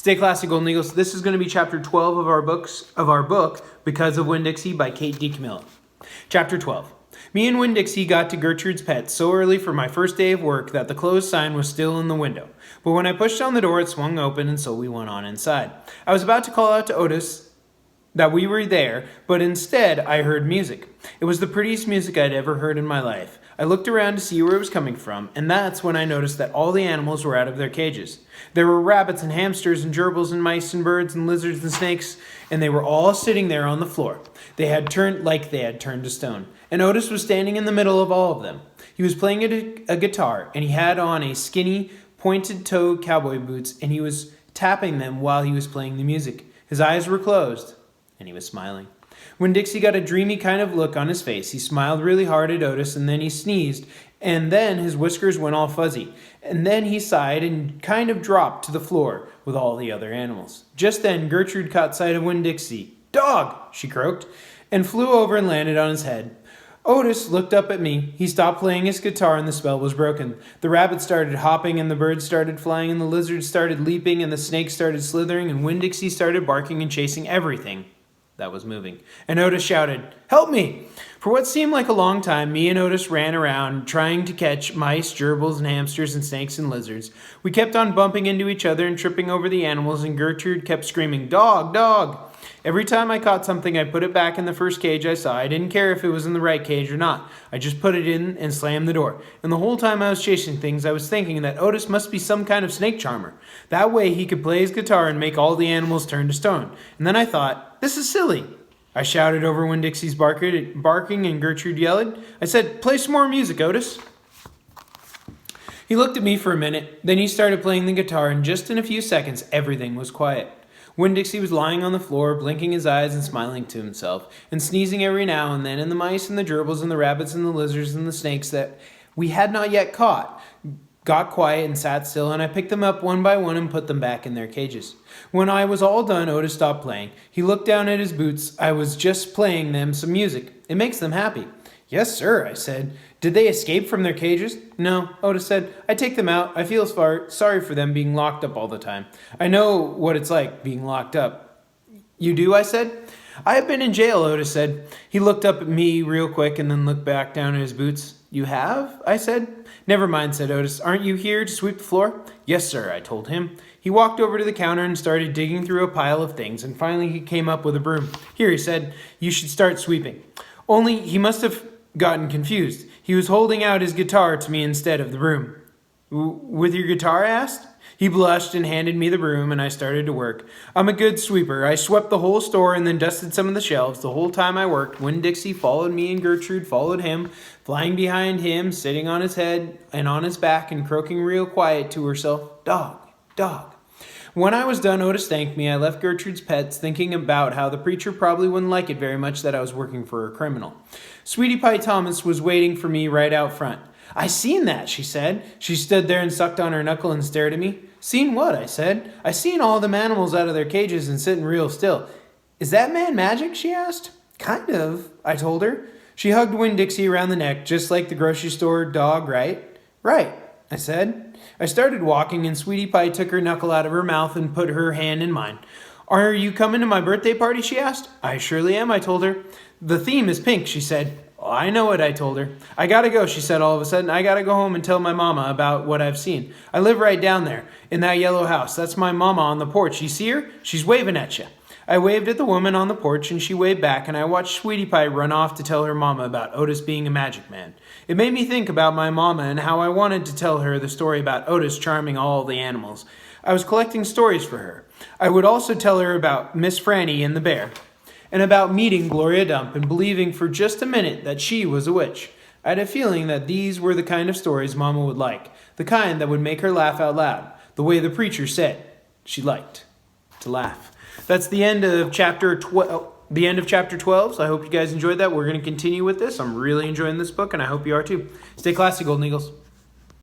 Stay classy, Golden Eagles. This is going to be chapter 12 of our book, Because of Winn-Dixie by Kate D. Camilla. Chapter 12. Me and Winn-Dixie got to Gertrude's Pet so early for my first day of work that the closed sign was still in the window. But when I pushed on the door, it swung open, and so we went on inside. I was about to call out to Otis that we were there, but instead I heard music. It was the prettiest music I'd ever heard in my life. I looked around to see where it was coming from, and that's when I noticed that all the animals were out of their cages. There were rabbits and hamsters and gerbils and mice and birds and lizards and snakes, and they were all sitting there on the floor. They had turned to stone, and Otis was standing in the middle of all of them. He was playing a guitar, and he had on a skinny, pointed-toed cowboy boots, and he was tapping them while he was playing the music. His eyes were closed, and he was smiling. Winn-Dixie got a dreamy kind of look on his face. He smiled really hard at Otis, and then he sneezed, and then his whiskers went all fuzzy. And then he sighed and kind of dropped to the floor with all the other animals. Just then, Gertrude caught sight of Winn-Dixie. "Dog!" she croaked, and flew over and landed on his head. Otis looked up at me. He stopped playing his guitar, and the spell was broken. The rabbits started hopping, and the birds started flying, and the lizards started leaping, and the snakes started slithering, and Winn-Dixie started barking and chasing everything that was moving. And Otis shouted, "Help me!" For what seemed like a long time, me and Otis ran around trying to catch mice, gerbils, and hamsters, and snakes, and lizards. We kept on bumping into each other and tripping over the animals, and Gertrude kept screaming, "Dog! Dog!" Every time I caught something, I put it back in the first cage I saw. I didn't care if it was in the right cage or not. I just put it in and slammed the door. And the whole time I was chasing things, I was thinking that Otis must be some kind of snake charmer. That way he could play his guitar and make all the animals turn to stone. And then I thought, this is silly. I shouted over Winn-Dixie's barking, and Gertrude yelled. I said, "Play some more music, Otis." He looked at me for a minute. Then he started playing the guitar, and just in a few seconds, everything was quiet. Winn-Dixie was lying on the floor, blinking his eyes and smiling to himself, and sneezing every now and then, and the mice and the gerbils and the rabbits and the lizards and the snakes that we had not yet caught got quiet and sat still, and I picked them up one by one and put them back in their cages. When I was all done, Otis stopped playing. He looked down at his boots. I was just playing them some music. It makes them happy. "Yes, sir," I said. "Did they escape from their cages?" "No," Otis said. "I take them out. I feel sorry for them being locked up all the time. I know what it's like, being locked up." "You do?" I said. "I have been in jail," Otis said. He looked up at me real quick and then looked back down at his boots. "You have?" I said. "Never mind," said Otis. "Aren't you here to sweep the floor?" "Yes, sir," I told him. He walked over to the counter and started digging through a pile of things, and finally he came up with a broom. "Here," he said, "you should start sweeping." Only he must have gotten confused. He was holding out his guitar to me instead of the broom. "With your guitar?" I asked. He blushed and handed me the broom, and I started to work. I'm a good sweeper. I swept the whole store and then dusted some of the shelves. The whole time I worked, Winn-Dixie followed me, and Gertrude followed him, flying behind him, sitting on his head and on his back and croaking real quiet to herself, "Dog, dog." When I was done, Otis thanked me. I left Gertrude's Pets thinking about how the preacher probably wouldn't like it very much that I was working for a criminal. Sweetie Pie Thomas was waiting for me right out front. "I seen that," she said. She stood there and sucked on her knuckle and stared at me. "Seen what?" I said. "I seen all them animals out of their cages and sitting real still." "Is that man magic?" she asked. "Kind of," I told her. She hugged Winn-Dixie around the neck, just like the grocery store dog, right? "Right," I said. I started walking, and Sweetie Pie took her knuckle out of her mouth and put her hand in mine. "Are you coming to my birthday party?" she asked. "I surely am," I told her. "The theme is pink," she said. "Oh, I know it," I told her. "I gotta go," she said all of a sudden. "I gotta go home and tell my mama about what I've seen. I live right down there, in that yellow house. That's my mama on the porch. You see her? She's waving at you." I waved at the woman on the porch, and she waved back, and I watched Sweetie Pie run off to tell her mama about Otis being a magic man. It made me think about my mama and how I wanted to tell her the story about Otis charming all the animals. I was collecting stories for her. I would also tell her about Miss Franny and the bear, and about meeting Gloria Dump and believing for just a minute that she was a witch. I had a feeling that these were the kind of stories Mama would like, the kind that would make her laugh out loud, the way the preacher said she liked to laugh. That's the end of chapter 12, so I hope you guys enjoyed that. We're going to continue with this. I'm really enjoying this book, and I hope you are too. Stay classy, Golden Eagles.